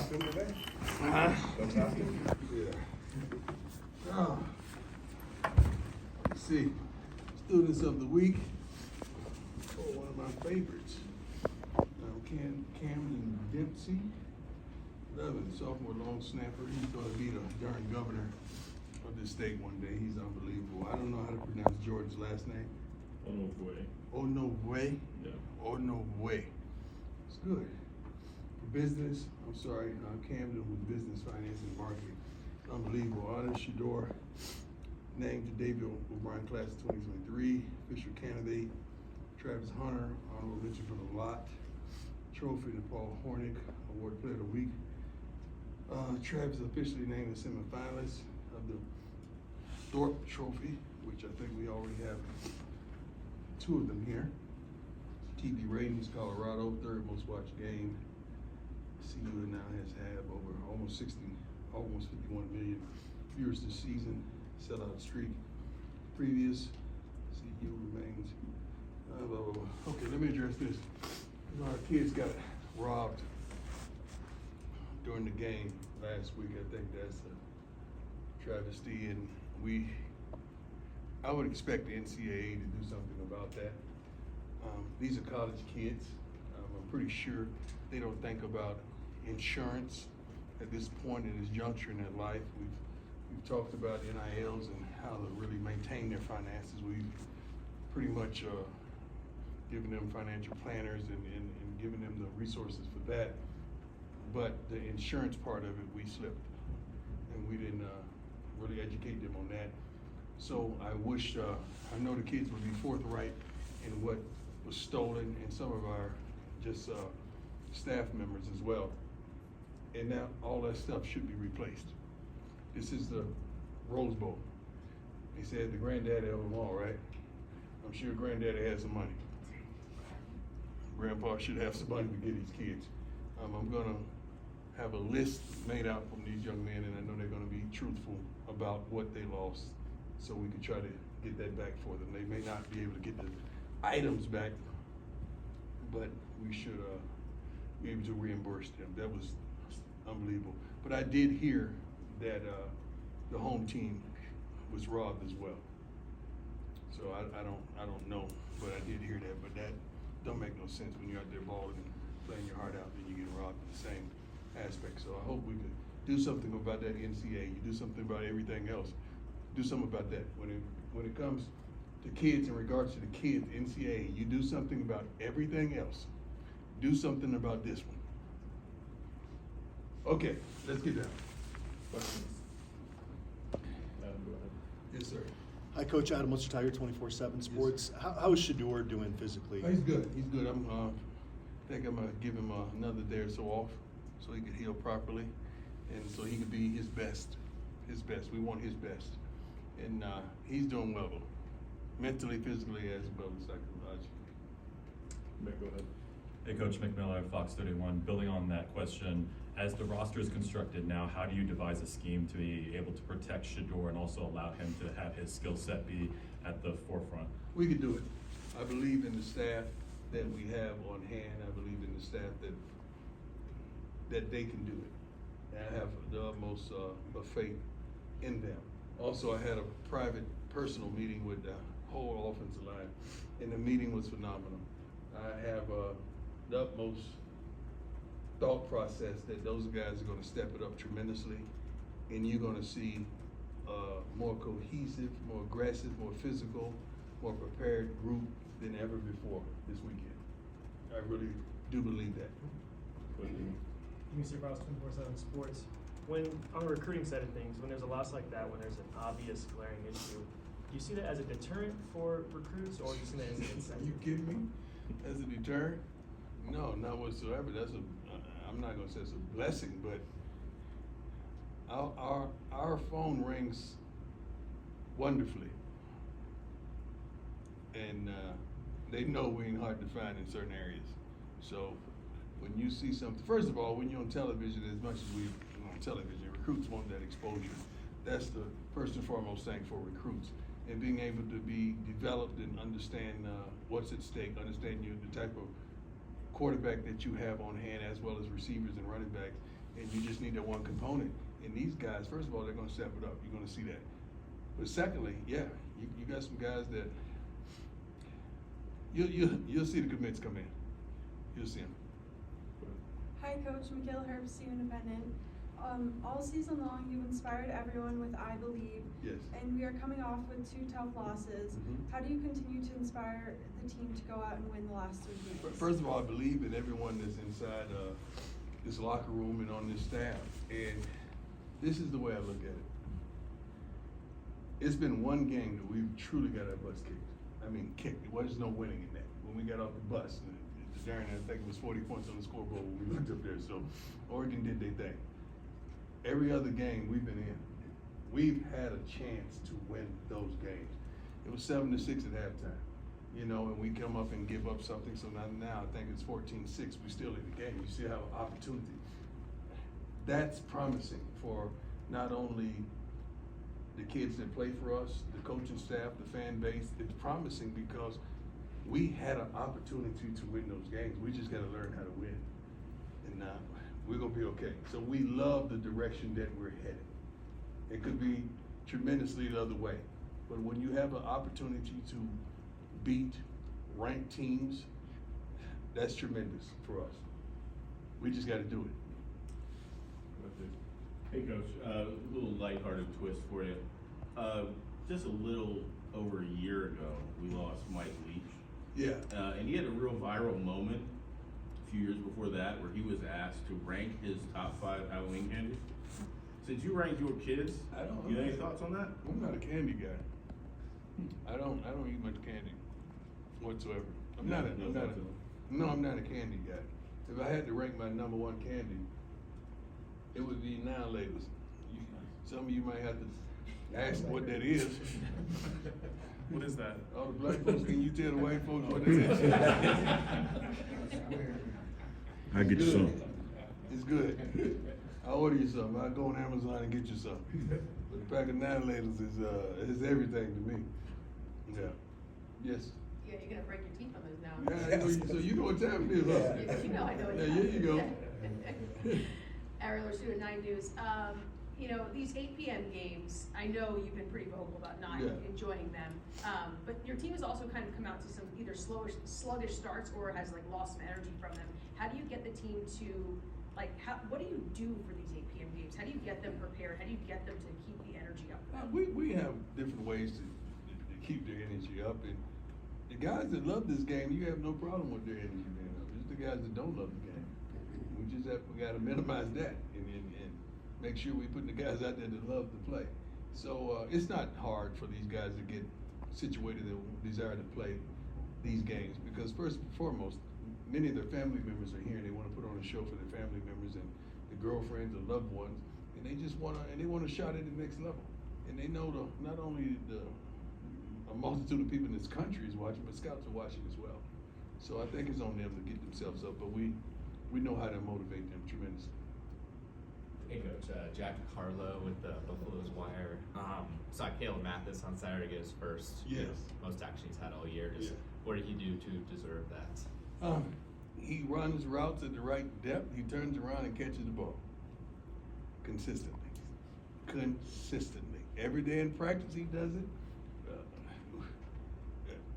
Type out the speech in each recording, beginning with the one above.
him today? Uh-huh. Yeah. Oh. Let's see. Students of the week. Oh, one of my favorites. Camden Dempsey. 11, sophomore long snapper. He's going to be the darn governor of this state one day. He's unbelievable. I don't know how to pronounce Jordan's last name. Oh, no way. Yeah. Yeah. No way. It's good. For business, I'm sorry, Camden with business, finance, and marketing. Unbelievable. Honor Shador, named to David O'Brien class of 2023. Official candidate, Travis Hunter, honorable mention for the lot. Trophy to Paul Hornick, award player of the week. Travis officially named the semifinalist of the Thorpe Trophy, which I think we already have 2 of them here. TV ratings, Colorado, 3rd most watched game. CU now has over almost 51 million viewers this season. Sellout streak. Previous, CU remains. Blah, blah, blah. Okay, let me address this. Our kids got robbed during the game last week. I think that's a travesty, and I would expect the NCAA to do something about that. These are college kids. I'm pretty sure they don't think about insurance at this point in this juncture in their life. We've talked about NILs and how to really maintain their finances. We've pretty much given them financial planners and giving them the resources for that. But the insurance part of it, we slipped, and we didn't really educate them on that. So I wish, I know the kids would be forthright in what was stolen, and some of our staff members as well. And now all that stuff should be replaced. This is the Rose Bowl. They said the granddaddy of them all, right? I'm sure granddaddy has some money. Grandpa should have some money to get these kids. I'm gonna have a list made out from these young men, and I know they're gonna be truthful about what they lost, so we can try to get that back for them. They may not be able to get the items back, but we should be able to reimburse them. That was unbelievable. But I did hear that the home team was robbed as well. So I don't know, but I did hear that. But that don't make no sense when you're out there balling and playing your heart out, and you get robbed in the same aspect. So I hope we could do something about that NCAA. You do something about everything else. Do something about that. When it comes to kids, in regards to the kids, NCAA, you do something about everything else. Do something about this one. Okay, let's get down. Questions? Adam, go ahead. Yes, sir. Hi, Coach Adam Tiger, 24/7 Sports. Yes, How is Shador doing physically? He's good. He's good. I think I'm gonna give him another day or so off, so he could heal properly, and so he could be his best. His best. We want his best, and he's doing well, mentally, physically, as well as psychologically. Mick, go ahead. Hey, Coach McMillan, Fox 31. Building on that question, as the roster is constructed now, how do you devise a scheme to be able to protect Shador and also allow him to have his skill set be at the forefront? We can do it. I believe in the staff that we have on hand. I believe in the staff that they can do it. And I have the utmost of faith in them. Also, I had a private, personal meeting with the whole offensive line, and the meeting was phenomenal. I have the utmost thought process that those guys are going to step it up tremendously, and you're going to see more cohesive, more aggressive, more physical, more prepared group than ever before this weekend. I really do believe that. Mr. Rouse, 24/7 Sports. When on the recruiting side of things, when there's a loss like that, when there's an obvious glaring issue, do you see that as a deterrent for recruits, or do you see that as an incentive? Are you kidding me? As a deterrent? No, not whatsoever. I'm not gonna say it's a blessing, but our phone rings wonderfully, and they know we ain't hard to find in certain areas. So when you see something, first of all, when you're on television, as much as we on television, recruits want that exposure. That's the first and foremost thing for recruits, and being able to be developed and understand what's at stake, understand the type of quarterback that you have on hand, as well as receivers and running backs, And you just need that one component. And these guys, first of all, they're gonna step it up. You're gonna see that. But secondly, yeah, you got some guys that you'll see the commits come in. You'll see them. Hi, Coach. Mikhail Herbst, Independent. All season long, you've inspired everyone with I Believe. Yes. And we are coming off with 2 tough losses. Mhm. How do you continue to inspire the team to go out and win the last 3 games? First of all, I believe in everyone that's inside this locker room and on this staff. And this is the way I look at it. It's been one game that we've truly got our butts kicked. I mean, kicked. There was no winning in that. When we got off the bus, Darren, I think it was 40 points on the scoreboard when we looked up there. So Oregon did their thing. Every other game we've been in, we've had a chance to win those games. It was 7-6 at halftime, you know, and we come up and give up something. So now I think it's 14-6. We still in the game. You still have an opportunity. That's promising for not only the kids that play for us, the coaching staff, the fan base. It's promising because we had an opportunity to win those games. We just got to learn how to win. And we're going to be okay. So we love the direction that we're headed. It could be tremendously the other way. But when you have an opportunity to beat ranked teams, that's tremendous for us. We just got to do it. Hey, Coach, a little lighthearted twist for you. Just a little over a year ago, we lost Mike Leach. Yeah. And he had a real viral moment a few years before that where he was asked to rank his top 5 Halloween candies. Since you ranked your kids, you have any thoughts on that? I'm not a candy guy. I don't eat much candy whatsoever. I'm not a candy guy. If I had to rank my number 1 candy, it would be Annihilators. Some of you might have to ask what that is. What is that? All the black folks, can you tell the white folks what that is? I'll get you some. It's good. I'll order you some. I'll go on Amazon and get you some. But the pack of Annihilators is everything to me. Yeah. Yes. Yeah, you're gonna break your teeth on those now. Yeah, so you know what time it is, huh? You know I know what Yeah, time here it you is. go. Ariel Orsuda, 9 News. You know, these 8 p.m. games, I know you've been pretty vocal about not enjoying them. But your team has also kind of come out to some either sluggish starts or has like lost some energy from them. How do you get the team to, like, what do you do for these 8 p.m. games? How do you get them prepared? How do you get them to keep the energy up? We have different ways to keep their energy up. And the guys that love this game, you have no problem with their energy being up. It's the guys that don't love the game. We got to minimize that and make sure we put the guys out there that love to play. So it's not hard for these guys to get situated and desire to play these games because first and foremost, many of their family members are here and they want to put on a show for their family members and the girlfriends or loved ones, and they just want a shot at the next level. And they know not only a multitude of people in this country is watching, but scouts are watching as well. So I think it's on them to get themselves up, but we know how to motivate them tremendously. Hey Coach, Jack Harlow with the Buffalo's Wire. Saw Kalen Mattisse on Saturday get his first most action he's had all year. What did he do to deserve that? He runs routes at the right depth. He turns around and catches the ball consistently. Every day in practice he does it.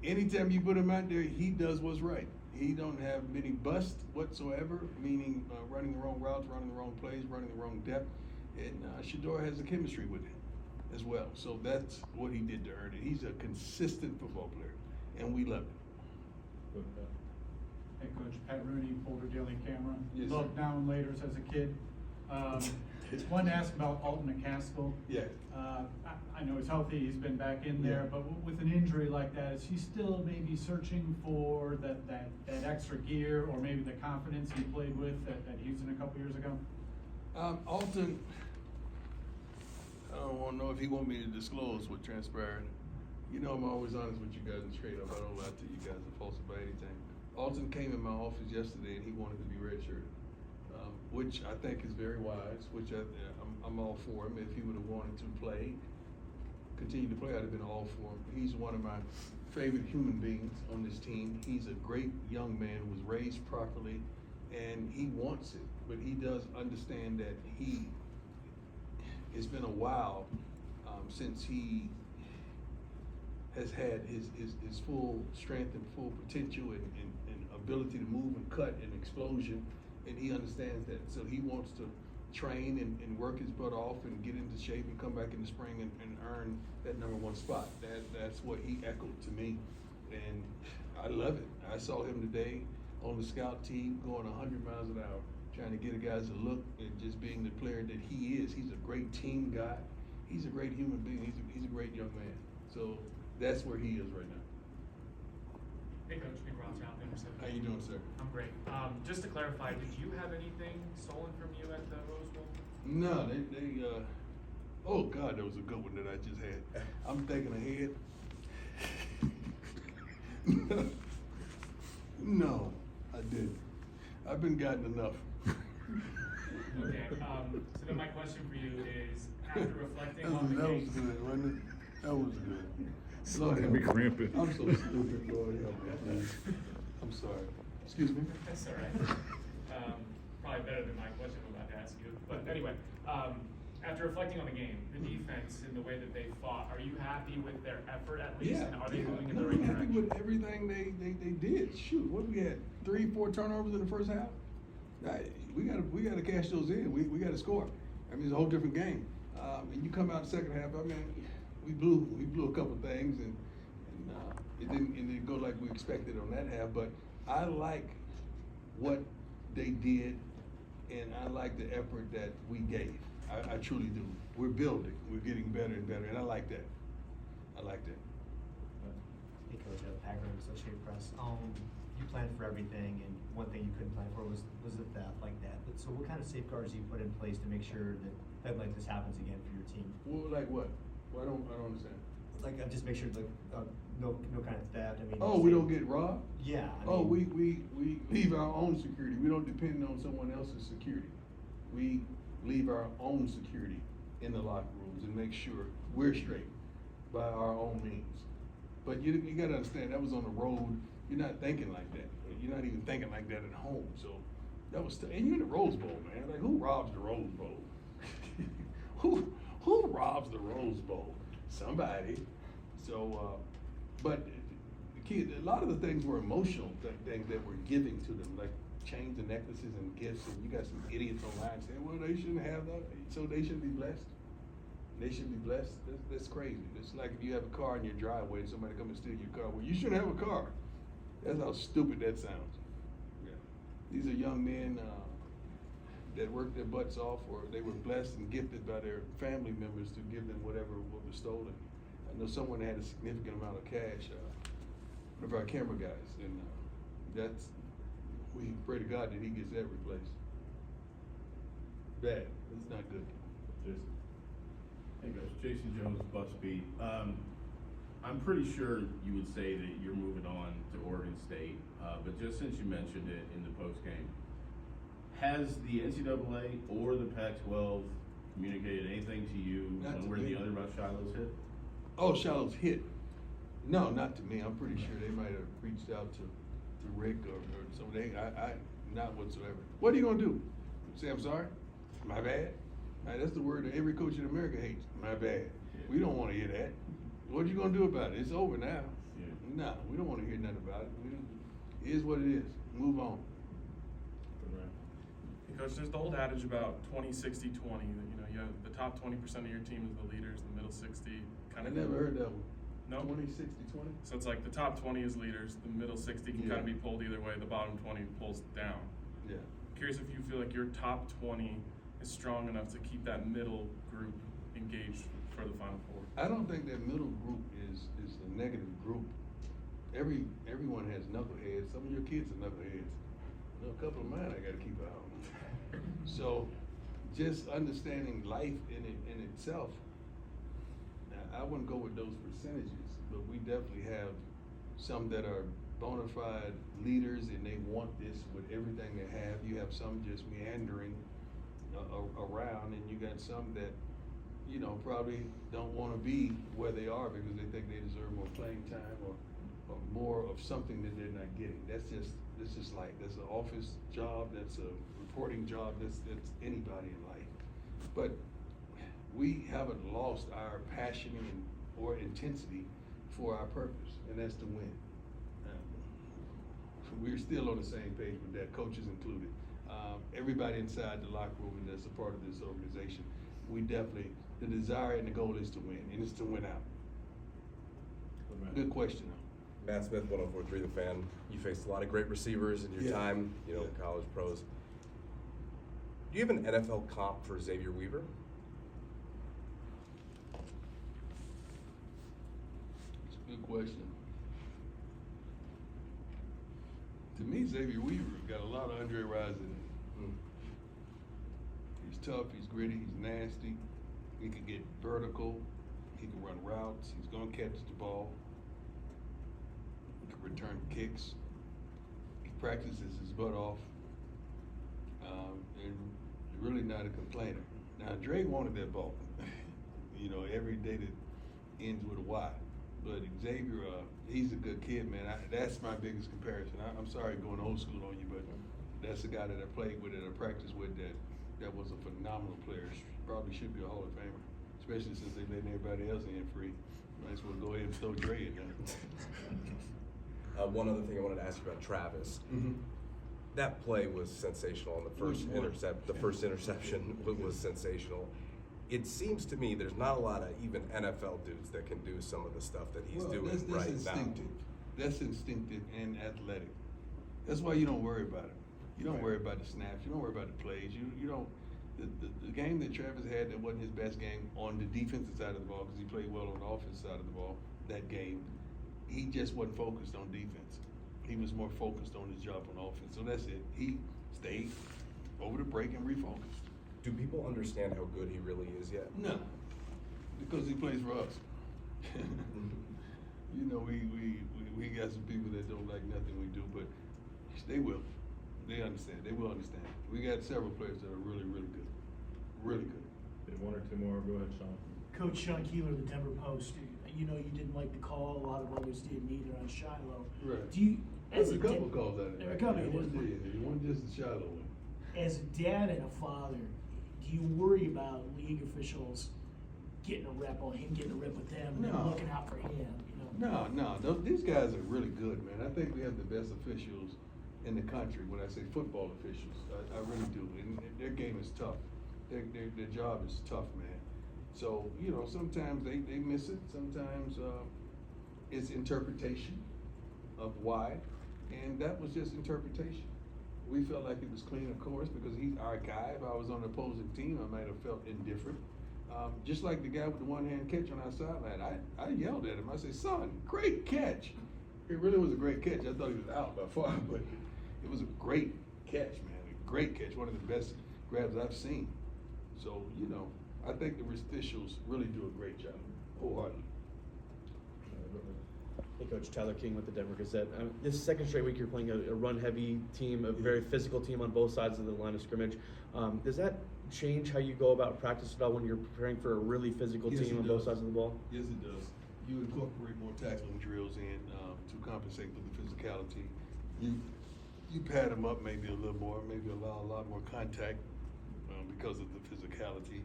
Anytime you put him out there, he does what's right. He don't have many busts whatsoever, meaning running the wrong routes, running the wrong plays, running the wrong depth. And Shador has a chemistry with him as well. So that's what he did to earn it. He's a consistent football player, and we love him. Hey Coach, Pat Rooney, Boulder Daily Camera. Yes, Loved sir. Now and Later's as a kid. Wanted to ask about Alton McCaskill. Yeah. I know he's healthy, he's been back in there, but with an injury like that, is he still maybe searching for that extra gear or maybe the confidence he played with at Houston a couple years ago? Alton, I don't want to know if he want me to disclose what transpired. You know I'm always honest with you guys and straight up. I don't lie to you guys or false about anything. Alton came in my office yesterday and he wanted to be redshirted, which I think is very wise, which I'm all for him. If he would have wanted to play, continue to play, I'd have been all for him. He's one of my favorite human beings on this team. He's a great young man who was raised properly, and he wants it, but he does understand that it's been a while, since he has had his full strength and full potential and ability to move and cut and explosion, and he understands that. So he wants to train and work his butt off and get into shape and come back in the spring and earn that #1 spot. That's what he echoed to me, and I love it. I saw him today on the scout team going 100 miles an hour, trying to get a guys to look and just being the player that he is. He's a great team guy. He's a great human being. He's a great young man. So that's where he is right now. Hey Coach, Nick Roth, John Emerson. How you doing, sir? I'm great. Just to clarify, did you have anything stolen from you at the Rose Bowl? No, they oh God, that was a good one that I just had. I'm thinking ahead. No, I didn't. I've been gotten enough. Okay, so then my question for you is, after reflecting on the that was game. good, wasn't it? That was good. Lord, help me cramping. I'm so stupid, Lord help me, please. I'm sorry. Excuse me? That's all right. Probably better than my question I'm about to ask you. But anyway, after reflecting on the game, the defense and the way that they fought, are you happy with their effort at least? Yeah, And are they yeah. moving in the No, right I'm happy direction? with everything they did. Shoot, what we had 3-4 turnovers in the first half. We gotta cash those in. We gotta score. I mean, it's a whole different game. And you come out the second half. I mean, we blew a couple things, and it didn't go like we expected on that half. But I like what they did, and I like the effort that we gave. I truly do. We're building. We're getting better and better, and I like that. I like that. Hey Coach, Packer, Associated Press. You planned for everything, and one thing you couldn't plan for was the theft like that. But so, what kind of safeguards do you put in place to make sure that nothing like this happens again for your team? Well, like what? Well, I don't understand. Like, just make sure like no kind of theft. I mean. Oh, we don't get robbed? Yeah. Oh, we leave our own security. We don't depend on someone else's security. We leave our own security in the locker rooms and make sure we're straight by our own means. But you gotta understand, that was on the road. You're not thinking like that. You're not even thinking like that at home. So that was, and you're in the Rose Bowl, man. Like, who robs the Rose Bowl? Who robs the Rose Bowl? Somebody. So, but the kid, a lot of the things were emotional things that we're giving to them, like chains and necklaces and gifts. And you got some idiots online saying, well, they shouldn't have that, so they should be blessed. They should be blessed. That's crazy. It's like if you have a car in your driveway and somebody come and steal your car. Well, you shouldn't have a car. That's how stupid that sounds. Yeah. These are young men that worked their butts off, or they were blessed and gifted by their family members to give them what was stolen. I know someone had a significant amount of cash, one of our camera guys, and we pray to God that he gets that replaced. Bad. It's not good. Jason. Hey guys, Jason Jones, Bus Beat. I'm pretty sure you would say that you're moving on to Oregon State, but just since you mentioned it in the post game, has the NCAA or the Pac-12 communicated anything to you on where the other about Shiloh's hit? Oh, Shiloh's hit? No, not to me. I'm pretty sure they might have reached out to Rick or somebody. I not whatsoever. What are you gonna do? Say I'm sorry? My bad? That's the word that every coach in America hates. My bad. Yeah. We don't want to hear that. What are you gonna do about it? It's over now. Yeah. No, we don't want to hear nothing about it. It is what it is. Move on. Coach, there's the old adage about 20-60-20. You have the top 20% of your team is the leaders, the middle 60 kind I of. never heard that one. No. 20-60-20? So it's like the top 20 is leaders, the middle 60 can kind of be pulled either way, the bottom 20 pulls down. Yeah. Curious if you feel like your top 20 is strong enough to keep that middle group engaged for the Final Four. I don't think that middle group is a negative group. Everyone has knuckleheads. Some of your kids are knuckleheads. A couple of mine I gotta keep an eye on. So just understanding life in itself, I wouldn't go with those percentages, but we definitely have some that are bona fide leaders and they want this with everything they have. You have some just meandering around, and you got some that, probably don't want to be where they are because they think they deserve more playing time or more of something that they're not getting. That's just This is like, that's an office job, that's a reporting job, that's anybody in life. But we haven't lost our passion or intensity for our purpose, and that's to win. We're still on the same page with that, coaches included. Everybody inside the locker room that's a part of this organization, we definitely, the desire and the goal is to win, and it's to win out. Good question, though. Matt Smith, 104.3 The Fan. You faced a lot of great receivers in your time, college pros. Do you have an NFL comp for Xavier Weaver? It's a good question. To me, Xavier Weaver got a lot of Andre Rison in him. He's tough, he's gritty, he's nasty. He can get vertical. He can run routes. He's going to catch the ball. He can return kicks. He practices his butt off. And really not a complainer. Now, Dre wanted that ball. Every day that ends with a Y. But Xavier, he's a good kid, man. That's my biggest comparison. I'm sorry going old school on you, but that's the guy that I played with and I practiced with that was a phenomenal player. Probably should be a Hall of Famer, especially since they letting everybody else in free. Might as well go ahead and throw Dre in there. One other thing I wanted to ask you about Travis. Mm-hmm. That play was sensational, and the first interception was sensational. It seems to me there's not a lot of even NFL dudes that can do some of the stuff that he's doing that's right instinctive. now. That's instinctive and athletic. That's why you don't worry about it. You don't worry about the snaps. You don't worry about the plays. You don't. The game that Travis had that wasn't his best game on the defensive side of the ball because he played well on the offensive side of the ball. That game, he just wasn't focused on defense. He was more focused on his job on offense. So that's it. He stayed over the break and refocused. Do people understand how good he really is yet? No, because he plays for us. We got some people that don't like nothing we do, but they will. They understand. They will understand. We got several players that are really, really good. Really good. One or two more. Go ahead, Sean. Coach Sean Keeler of the Denver Post. You didn't like the call. A lot of others didn't either on Shiloh. Right. Do you? There's a couple calls out of there. it. One just the Shiloh one. As a dad and a father, do you worry about league officials getting a rep on him, getting a rep with them, and looking out for him? No. These guys are really good, man. I think we have the best officials in the country. When I say football officials, I really do. And their game is tough. Their job is tough, man. So sometimes they miss it. Sometimes it's interpretation of why, and that was just interpretation. We felt like it was clean, of course, because he's our guy. If I was on the opposing team, I might have felt indifferent. Just like the guy with the one-hand catch on our sideline, I yelled at him. I said, "Son, great catch!" It really was a great catch. I thought he was out by far, but it was a great catch, man. A great catch, one of the best grabs I've seen. So I think the officials really do a great job, wholeheartedly. Hey, Coach, Tyler King with the Denver Gazette. This is the second straight week you're playing a run-heavy team, a very physical team on both sides of the line of scrimmage. Does that change how you go about practice at all when you're preparing for a really physical team on both sides of the ball? Yes, it does. You incorporate more tackling drills in to compensate for the physicality. You pad them up maybe a little more, maybe allow a lot more contact because of the physicality.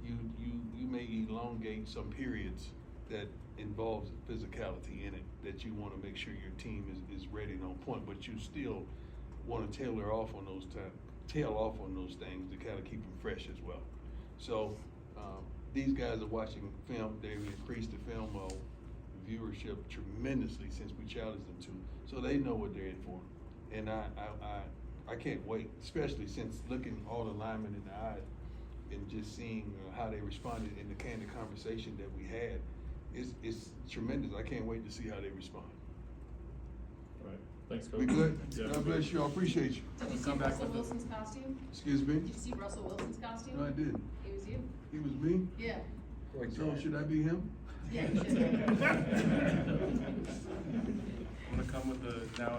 You may elongate some periods that involves physicality in it that you want to make sure your team is ready and on point, but you still want to tail off on those things to kind of keep them fresh as well. So these guys are watching film. They've increased the film viewership tremendously since we challenged them to, so they know what they're in for. And I can't wait, especially since looking all the linemen in the eye and just seeing how they responded in the candid conversation that we had. It's tremendous. I can't wait to see how they respond. All right. Thanks, Coach. We good? Yeah. God bless you. I appreciate you. Did you see Russell Wilson's costume? Excuse me? Did you see Russell Wilson's costume? No, I didn't. It was you. He was me? Yeah. So should I be him? Yeah, you should. I'm gonna come with the now.